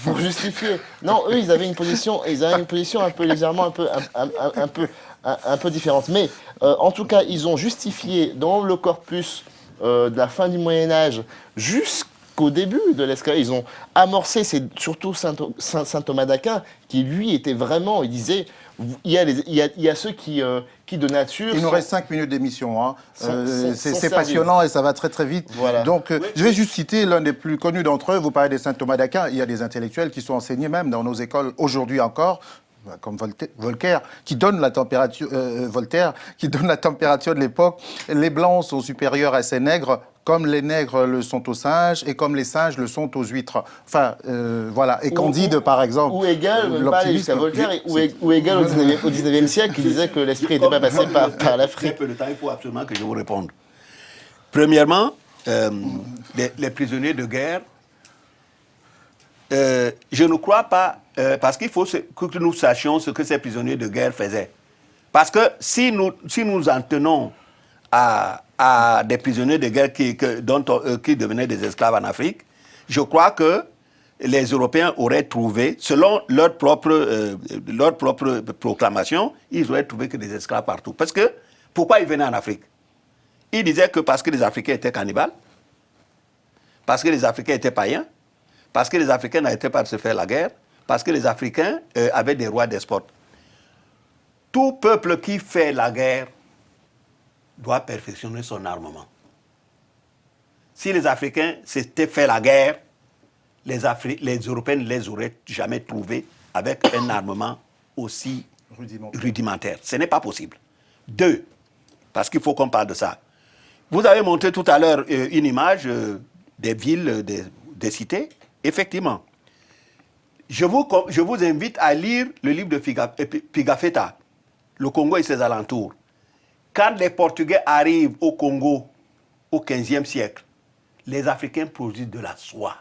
Pour justifier... Non, eux, ils avaient une position un peu légèrement, un peu différente. Mais en tout cas, ils ont justifié dans le corpus de la fin du Moyen-Âge jusqu'au début de l'esclavage. Ils ont amorcé, c'est surtout saint Thomas d'Aquin qui, lui, était vraiment, il disait, il y a ceux qui qui de nature... Il nous reste 5 minutes d'émission. Hein. C'est sérieux. passionnant et ça va très très vite. Voilà. Donc, je vais juste citer l'un des plus connus d'entre eux. Vous parlez des saint Thomas d'Aquin. Il y a des intellectuels qui sont enseignés même dans nos écoles aujourd'hui encore, comme Voltaire, qui donne la température, de l'époque. Les Blancs sont supérieurs à ces nègres, comme les nègres le sont aux singes et comme les singes le sont aux huîtres. Enfin, voilà. Et Candide, par exemple. Ou égal, même pas aller jusqu'à Voltaire, ou égal au 19e siècle, qui disait que l'esprit n'était pas passé par l'Afrique. Très peu de temps, il faut absolument que je vous réponde. Premièrement, les prisonniers de guerre, je ne crois pas, parce qu'il faut que nous sachions ce que ces prisonniers de guerre faisaient. Parce que si nous en tenons à des prisonniers de guerre qui devenaient des esclaves en Afrique, je crois que les Européens auraient trouvé, selon leur propre proclamation, ils auraient trouvé que des esclaves partout. Parce que, pourquoi ils venaient en Afrique? Ils disaient que parce que les Africains étaient cannibales, parce que les Africains étaient païens, parce que les Africains n'arrêtaient pas de se faire la guerre, parce que les Africains avaient des rois despotes. Tout peuple qui fait la guerre doit perfectionner son armement. Si les Africains s'étaient fait la guerre, les Européens ne les auraient jamais trouvés avec un armement aussi rudimentaire. Ce n'est pas possible. 2, parce qu'il faut qu'on parle de ça. Vous avez montré tout à l'heure une image des villes, des cités. Effectivement. Je vous invite à lire le livre de Pigafetta, Le Congo et ses alentours. Quand les Portugais arrivent au Congo au XVe siècle, les Africains produisent de la soie.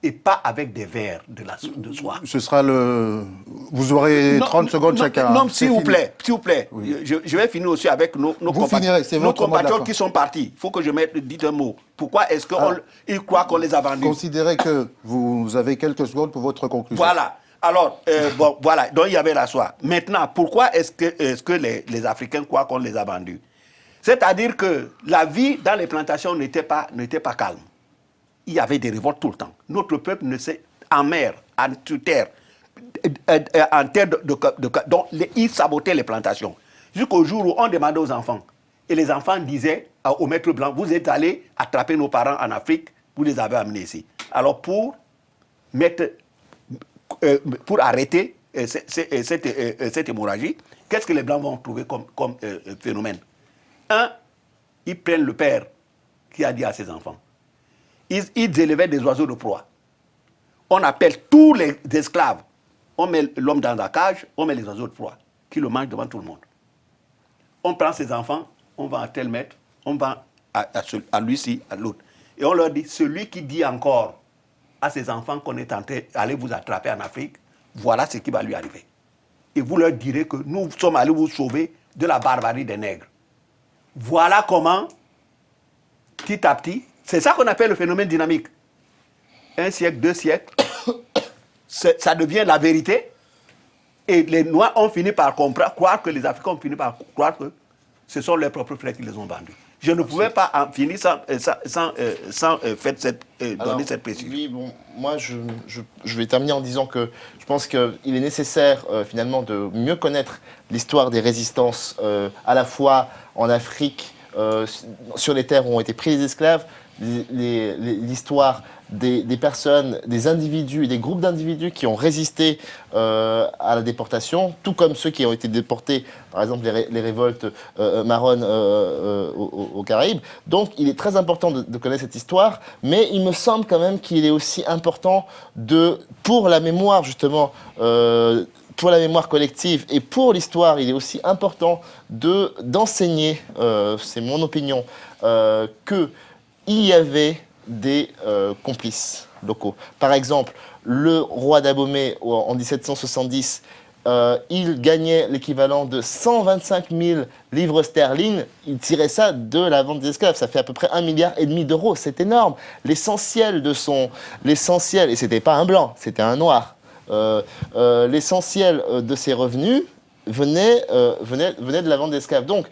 Et pas avec des vers de soie. Ce sera le... Vous aurez 30 secondes chacun. Non, s'il vous plaît. Oui. Je vais finir aussi avec nos compatriotes qui sont partis. Il faut que je dise un mot. Pourquoi est-ce qu'ils croient qu'on les a vendus? Considérez que vous avez quelques secondes pour votre conclusion. Voilà. Alors, voilà. Donc, il y avait la soie. Maintenant, pourquoi est-ce que les Africains croient qu'on les a vendus? C'est-à-dire que la vie dans les plantations n'était pas calme. Il y avait des révoltes tout le temps. Notre peuple ne sait, en mer, en terre, donc ils sabotaient les plantations. Jusqu'au jour où on demandait aux enfants. Et les enfants disaient au maître blanc, vous êtes allés attraper nos parents en Afrique, vous les avez amenés ici. Alors pour arrêter cette hémorragie, qu'est-ce que les blancs vont trouver comme phénomène? Ils prennent le père qui a dit à ses enfants. Ils élevaient des oiseaux de proie. On appelle tous les esclaves. On met l'homme dans la cage, on met les oiseaux de proie, qui le mangent devant tout le monde. On prend ses enfants, on va à tel maître, on va à lui-ci, à l'autre. Et on leur dit, celui qui dit encore à ses enfants qu'on est en train d'aller vous attraper en Afrique, voilà ce qui va lui arriver. Et vous leur direz que nous sommes allés vous sauver de la barbarie des nègres. Voilà comment, petit à petit, c'est ça qu'on appelle le phénomène dynamique. 1 siècle, 2 siècles, ça devient la vérité. Et les Noirs ont fini par croire que les Africains ont fini par croire que ce sont leurs propres frères qui les ont vendus. Je ne pouvais pas en finir sans donner cette précision. Oui, bon, moi je vais terminer en disant que je pense qu'il est nécessaire finalement de mieux connaître l'histoire des résistances à la fois en Afrique, sur les terres où ont été pris les esclaves, l'histoire des personnes, des individus, des groupes d'individus qui ont résisté à la déportation, tout comme ceux qui ont été déportés, par exemple les révoltes marronnes aux Caraïbes. Donc il est très important de connaître cette histoire, mais il me semble quand même qu'il est aussi important pour la mémoire justement, pour la mémoire collective et pour l'histoire, il est aussi important d'enseigner, c'est mon opinion, qu'il y avait des complices locaux. Par exemple, le roi d'Abomey, en 1770, il gagnait l'équivalent de 125 000 livres sterling. Il tirait ça de la vente des esclaves. Ça fait à peu près 1,5 milliard d'euros. C'est énorme. L'essentiel, et c'était pas un blanc, c'était un noir. L'essentiel de ses revenus venait de la vente d'esclaves. Donc,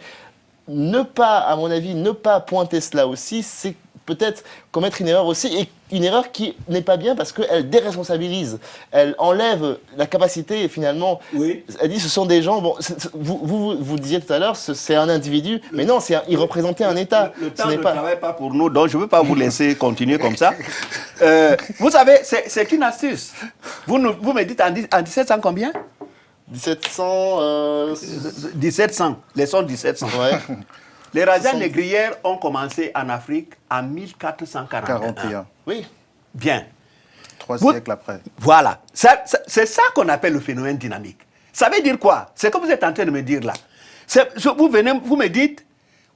à mon avis, ne pas pointer cela aussi, c'est peut-être commettre une erreur aussi, et une erreur qui n'est pas bien parce qu'elle déresponsabilise, elle enlève la capacité finalement. Oui. Elle dit ce sont des gens, bon, vous disiez tout à l'heure, c'est un individu, mais non, il représentait un État. Le temps ne travaille pas pour nous, donc je ne veux pas vous laisser continuer comme ça. Vous savez, c'est une astuce. Vous me dites en 1700 combien 1700, les sons 1700. Ouais. Les razzias négrières ont commencé en Afrique en 1441. Oui. Bien. 3 siècles après. Voilà. C'est ça qu'on appelle le phénomène dynamique. Ça veut dire quoi? C'est ce que vous êtes en train de me dire là. Vous me dites,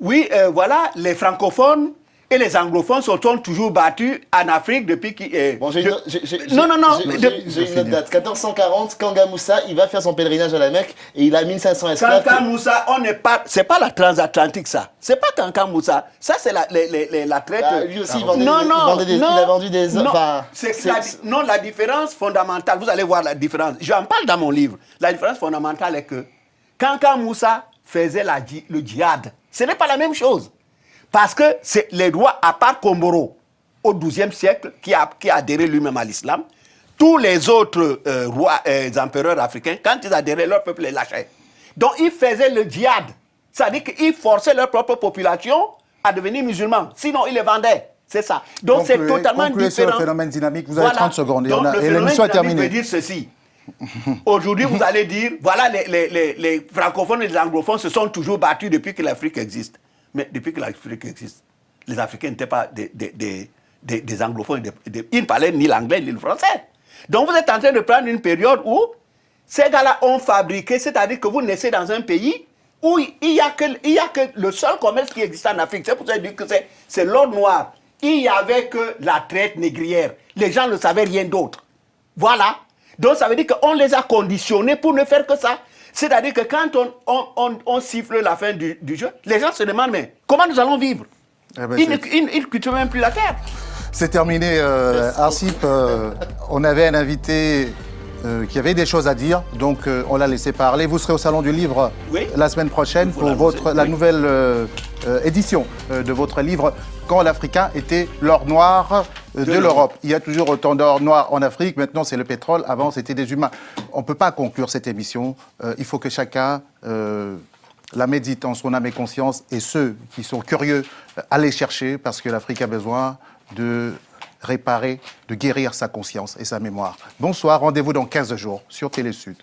oui, voilà, les francophones et les anglophones sont toujours battus en Afrique depuis qu'ils... Bon, j'ai une autre date. 1440, Kanga Moussa, il va faire son pèlerinage à la Mecque et il a 1500 esclaves. Kanga Moussa, c'est pas la transatlantique ça. C'est pas Kanga Moussa. Ça c'est la traite. Lui aussi, il a vendu des... Non, la différence fondamentale, vous allez voir la différence. J'en parle dans mon livre. La différence fondamentale est que Kanga Moussa faisait le djihad. Ce n'est pas la même chose. Parce que c'est les rois, à part Komboro, au XIIe siècle, qui a adhéré lui-même à l'islam, tous les autres rois et empereurs africains, quand ils adhéraient, leur peuple les lâchait. Donc ils faisaient le djihad. C'est-à-dire qu'ils forçaient leur propre population à devenir musulmans. Sinon, ils les vendaient. C'est ça. Donc c'est totalement différent. Sur le phénomène dynamique, vous avez 30 secondes. Donc, et l'émission est terminée. Veut dire ceci. Aujourd'hui, vous allez dire, voilà, les francophones et les anglophones se sont toujours battus depuis que l'Afrique existe. Mais depuis que l'Afrique existe, les Africains n'étaient pas des anglophones. Ils ne parlaient ni l'anglais ni le français. Donc vous êtes en train de prendre une période où ces gars-là ont fabriqué, c'est-à-dire que vous naissez dans un pays où il n'y a que le seul commerce qui existe en Afrique. C'est pour ça que je dis que c'est l'or noir. Il n'y avait que la traite négrière. Les gens ne savaient rien d'autre. Voilà. Donc ça veut dire qu'on les a conditionnés pour ne faire que ça. C'est-à-dire que quand on siffle la fin du jeu, les gens se demandent, mais comment nous allons vivre? Ils ne cultivent même plus la terre. C'est terminé, Arsip. On avait un invité qui avait des choses à dire, donc on l'a laissé parler. Vous serez au Salon du Livre la semaine prochaine pour la nouvelle édition de votre livre « Quand l'Africain était l'or noir de l'Europe ». Il y a toujours autant d'or noir en Afrique. Maintenant, c'est le pétrole. Avant, c'était des humains. On ne peut pas conclure cette émission. Il faut que chacun la médite en son âme et conscience. Et ceux qui sont curieux, allez chercher, parce que l'Afrique a besoin de réparer, de guérir sa conscience et sa mémoire. Bonsoir, rendez-vous dans 15 jours sur Télé Sud.